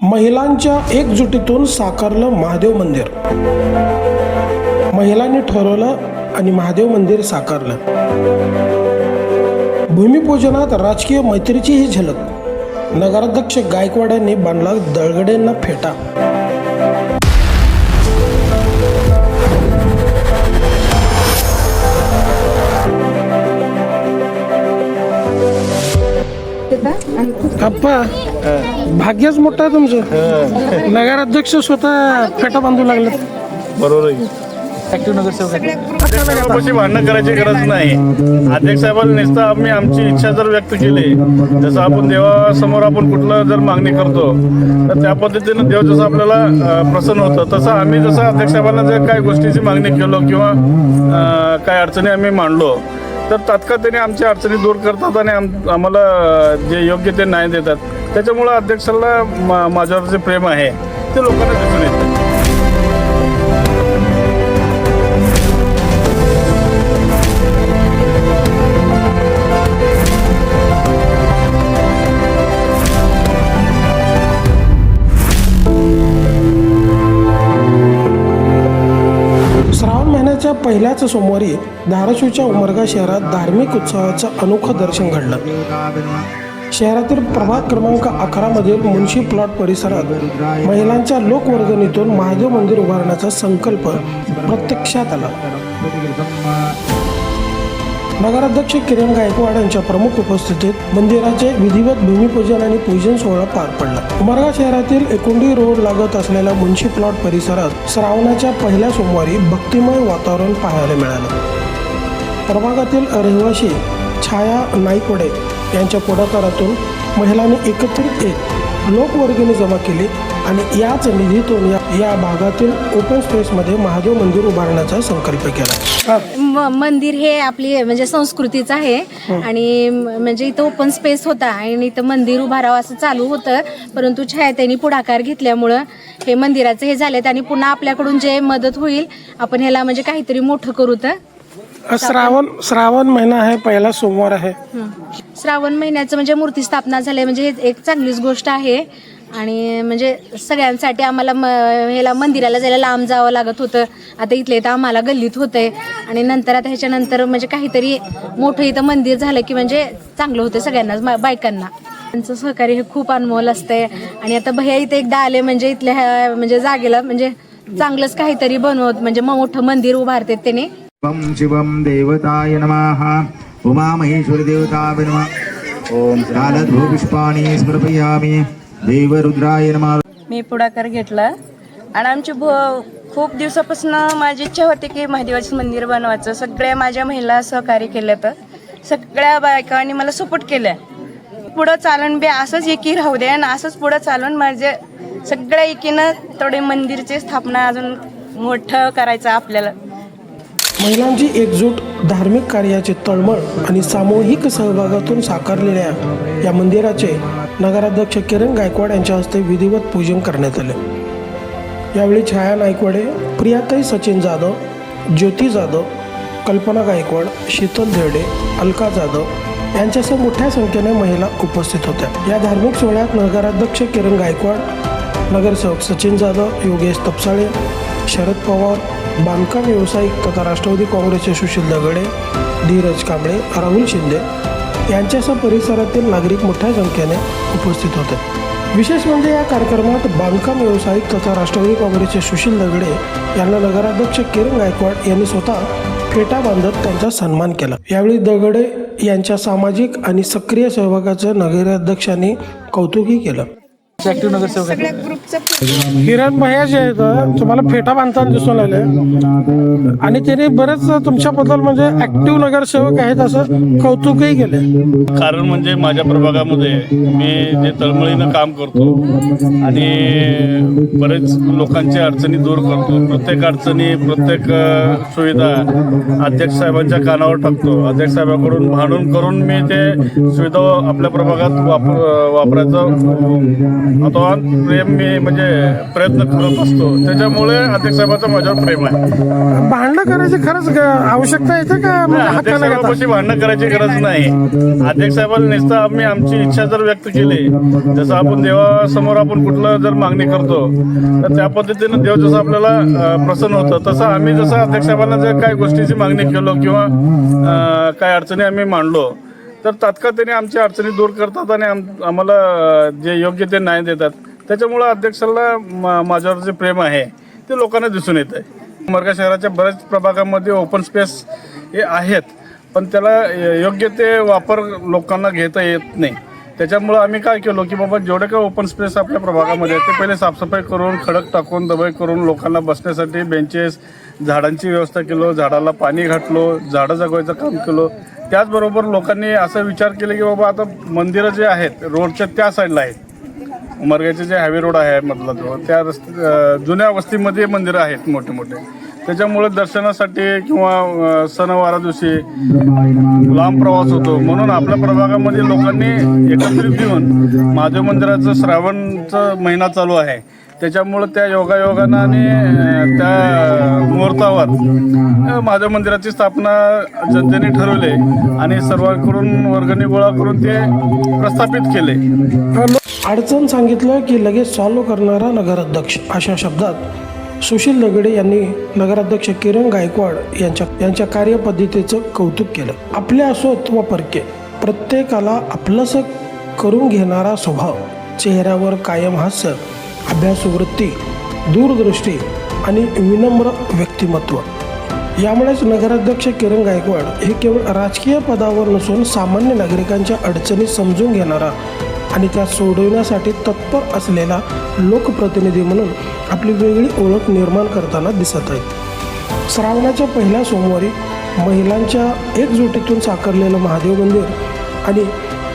महिलांच्या एकजुटीतून साकारलं महादेव मंदिर. महिलांनी ठरवलं आणि महादेव मंदिर साकारलं. भूमिपूजनात राजकीय मैत्रीची ही झलक. नगराध्यक्ष गायकवाड यांनी बांधला दळगडेंना फेटा. अप्पा भाग्यच मोठं आहे तुमचं. नगराध्यक्ष स्वतः फेटा बांधू लागले. बरोबर आहे. ऍक्टिव्ह नगरसेवक भांडणं करायची गरज नाही. अध्यक्ष साहेबांनी नुसतं आम्ही आमची इच्छा जर व्यक्त केली, जसं आपण देवासमोर आपण कुठलं जर मागणी करतो तर त्या पद्धतीनं देव जसं आपल्याला प्रसन्न होतं, तसं आम्ही जसं अध्यक्ष साहेबांना जर काही गोष्टीची मागणी केलो किंवा काही अडचणी आम्ही मांडलो तर तात्काळ त्यांनी आमच्या अडचणी दूर करतात आणि आम्हाला जे योग्य ते न्याय देतात. त्याच्यामुळं अध्यक्षाला माझ्यावर जे प्रेम आहे ते लोकांना दिसून येतं. श्रावण महिन्याच्या पहिल्याच सोमवारी धाराशिवच्या उमरगा शहरात धार्मिक उत्सवाचं अनोखं दर्शन घडलं. शहरातील प्रभाग क्रमांक 11 मधील मुन्शी प्लॉट परिसरात महिलांच्या लोकवर्गणीतून महादेव मंदिर उभारण्याचा संकल्प प्रत्यक्षात आला. नगराध्यक्ष किरण गायकवाड यांच्या प्रमुख उपस्थितीत मंदिराचे विधिवत भूमिपूजन आणि पूजन सोहळा पार पडला. उमरगा शहरातील एकुंडी रोड लागत असलेल्या मुन्शी प्लॉट परिसरात श्रावणाच्या पहिल्या सोमवारी भक्तिमय वातावरण पाहायला मिळालं. प्रभागातील रहिवासी छाया नाईकवडे यांच्या पुढाकारातून महिलांनी एकत्रित येत लोकवर्गणी जमा केली आणि याच निधीतून या भागातील ओपन स्पेसमध्ये महादेव मंदिर उभारण्याचा संकल्प केला. मंदिर हे आपली म्हणजे संस्कृतीच आहे आणि म्हणजे इथं ओपन स्पेस होता आणि इथं मंदिर उभारावं असं चालू होतं, परंतु छायाताईंनी पुढाकार घेतल्यामुळं हे मंदिराचं हे झालेत आणि पुन्हा आपल्याकडून जे मदत होईल आपण ह्याला म्हणजे काहीतरी मोठं करू. तर श्रावण महिना आहे, पहिला सोमवार आहे. श्रावण महिन्याचं म्हणजे मूर्ती स्थापना झाली म्हणजे हे एक चांगलीच गोष्ट आहे आणि म्हणजे सगळ्यांसाठी आम्हाला ह्याला मंदिराला जायला लांब जावं लागत होतं. आता इथले तर आम्हाला गल्लीत होतंय आणि नंतर आता ह्याच्यानंतर म्हणजे काहीतरी मोठं इथं मंदिर झालं की म्हणजे चांगलं होतं सगळ्यांनाच, बायकांना. त्यांचं सहकार्य हे खूप अनमोल असतंय आणि आता भैया इथे एकदा आले म्हणजे इथल्या म्हणजे जागेला म्हणजे चांगलंच काहीतरी बनवत म्हणजे मोठं मंदिर उभारतात त्याने. ओम शिवम देवताय नमः. उमा महेश्वरी देवताय नमः. ओम कालध्रुव पुष्पाणि समर्पयामि. देवरुद्राय नमः. मी पुढाकार घेतला आणि आमची खूप दिवसापासून माझी इच्छा होती की महादेवाचं मंदिर बनवायचं. सगळ्या माझ्या महिला सहकार्य केलं, तर सगळ्या बायकांनी मला सपोर्ट केलं. पुढं चालून बी असंच एकी राहू दे आणि असंच पुढं चालून माझ्या सगळ्या एकीनं थोडे मंदिरची स्थापना अजून मोठं करायचं आपल्याला. महिलांची एकजूट, धार्मिक कार्याचे तळमळ आणि सामूहिक सहभागातून साकारलेल्या या मंदिराचे नगराध्यक्ष किरण गायकवाड यांच्या हस्ते विधिवत पूजन करण्यात आले. यावेळी छाया नाईकवाडे, प्रियाताई सचिन जाधव, ज्योती जाधव, कल्पना गायकवाड, शीतल धेरडे, अलका जाधव यांच्यासह मोठ्या संख्येने महिला उपस्थित होत्या. या धार्मिक सोहळ्यात नगराध्यक्ष किरण गायकवाड, नगरसेवक सचिन जाधव, योगेश तपसाळे, शरद पवार, बांधकाम व्यावसायिक तथा राष्ट्रवादी काँग्रेसचे सुशील दगडे, धीरज कांबळे, राहुल शिंदे यांच्यासह परिसरातील नागरिक मोठ्या संख्येने उपस्थित होते. विशेष म्हणजे या कार्यक्रमात बांधकाम व्यावसायिक तथा राष्ट्रवादी काँग्रेसचे सुशील दगडे यांना नगराध्यक्ष किरण गायकवाड यांनी स्वतः फेटा बांधत त्यांचा सन्मान केला. यावेळी दगडे यांच्या सामाजिक आणि सक्रिय सहभागाचं नगराध्यक्षांनी कौतुकही केलं. ऍक्टिव्ह नगरसेवक किरण भैया जे आहेत तुम्हाला फेटा बांधताना दिसून आले आणि त्यांनी बरेच तुमच्याबद्दल म्हणजे ऍक्टिव्ह नगरसेवक आहेत असं कौतुकही केले. कारण म्हणजे माझ्या प्रभागामध्ये मी जे तळमळीनं काम करतो आणि बरेच लोकांच्या अडचणी दूर करतो. प्रत्येक अडचणी, प्रत्येक सुविधा अध्यक्ष साहेबांच्या कानावर टाकतो. अध्यक्ष साहेबांकडून भांडून करून मी ते सुविधा आपल्या प्रभागात वापरायचा आता प्रेम मी म्हणजे प्रयत्न करत असतो, त्याच्यामुळे अध्यक्ष साहेबांचं माझ्यावर प्रेम आहे. भांडणं करायची खरंच आवश्यकता येते का अध्यक्ष हक्कानं घेता? साहेबांपाशी भांडणं करायची गरज नाही. अध्यक्ष साहेबांनी नुसतं आम्ही आमची इच्छा जर व्यक्त केली, जसं आपण देवासमोर आपण कुठलं जर मागणी करतो तर त्या पद्धतीनं देव जसं आपल्याला प्रसन्न होतं, तसं आम्ही जसं अध्यक्ष साहेबांना जर काही गोष्टीची मागणी केलो किंवा काय अडचणी आम्ही मांडलो तर तात्काळ त्यांनी आमच्या अडचणी दूर करतात आणि आम्हाला जे योग्य ते न्याय देतात. त्याच्यामुळं अध्यक्षाला माझ्यावर जे प्रेम आहे ते लोकांना दिसून येत आहे. उमरगा शहराच्या बऱ्याच प्रभागामध्ये ओपन स्पेस हे आहेत, पण त्याला योग्य ते वापर लोकांना घेता येत नाही. त्याच्यामुळं आम्ही काय केलो की बाबा जेवढे काय ओपन स्पेस आपल्या प्रभागामध्ये आहेत ते पहिले साफसफाई करून, खडक टाकून, दबाई करून लोकांना बसण्यासाठी बेंचेस, झाडांची व्यवस्था केलो, झाडाला पाणी घातलो, झाडं जगवायचं काम केलो. त्याचबरोबर लोकांनी असं विचार केले की बाबा आता मंदिरं जे आहेत रोडच्या त्या साईडला आहेत, उमरग्याचे जे हायवे रोड आहे मधला जो, त्या रस्ते जुन्या वस्तीमध्ये मंदिरं आहेत मोठे मोठे. त्याच्यामुळे दर्शनासाठी किंवा सणवारा दिवशी लांब प्रवास होतो, म्हणून आपल्या प्रभागामध्ये लोकांनी एकत्रित येऊन महादेव मंदिराचं श्रावणचा महिना चालू आहे, त्याच्यामुळं त्या योगायोगानं आणि त्या मुहूर्तावर महादेव मंदिराची स्थापना जनतेने ठरवली आणि सर्वांकडून वर्गणी गोळा करून ते प्रस्थापित केले. अडचण सांगितलं की लगेच सॉल्व्ह करणारा नगराध्यक्ष, अशा शब्दात सुशील दगडे यांनी नगराध्यक्ष किरण गायकवाड यांच्या कार्यपद्धतीचं कौतुक केलं. आपले असोत व परके, प्रत्येकाला आपलंसं करून घेणारा स्वभाव, चेहऱ्यावर कायम हास्य, अभ्यासवृत्ती, दूरदृष्टी आणि विनम्र व्यक्तिमत्व. यामुळेच नगराध्यक्ष किरण गायकवाड हे केवळ राजकीय पदावर नसून सामान्य नागरिकांच्या अडचणी समजून घेणारा आणि त्या सोडवण्यासाठी तत्पर असलेला लोकप्रतिनिधी म्हणून आपली वेगळी ओळख निर्माण करताना दिसत आहेत. श्रावणाच्या पहिल्या सोमवारी महिलांच्या एकजुटीतून साकारलेलं महादेव मंदिर आणि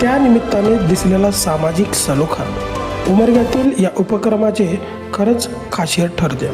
त्यानिमित्ताने दिसलेला सामाजिक सलोखा उमरग्यातील या उपक्रमाचे खरंच खासियत ठरते.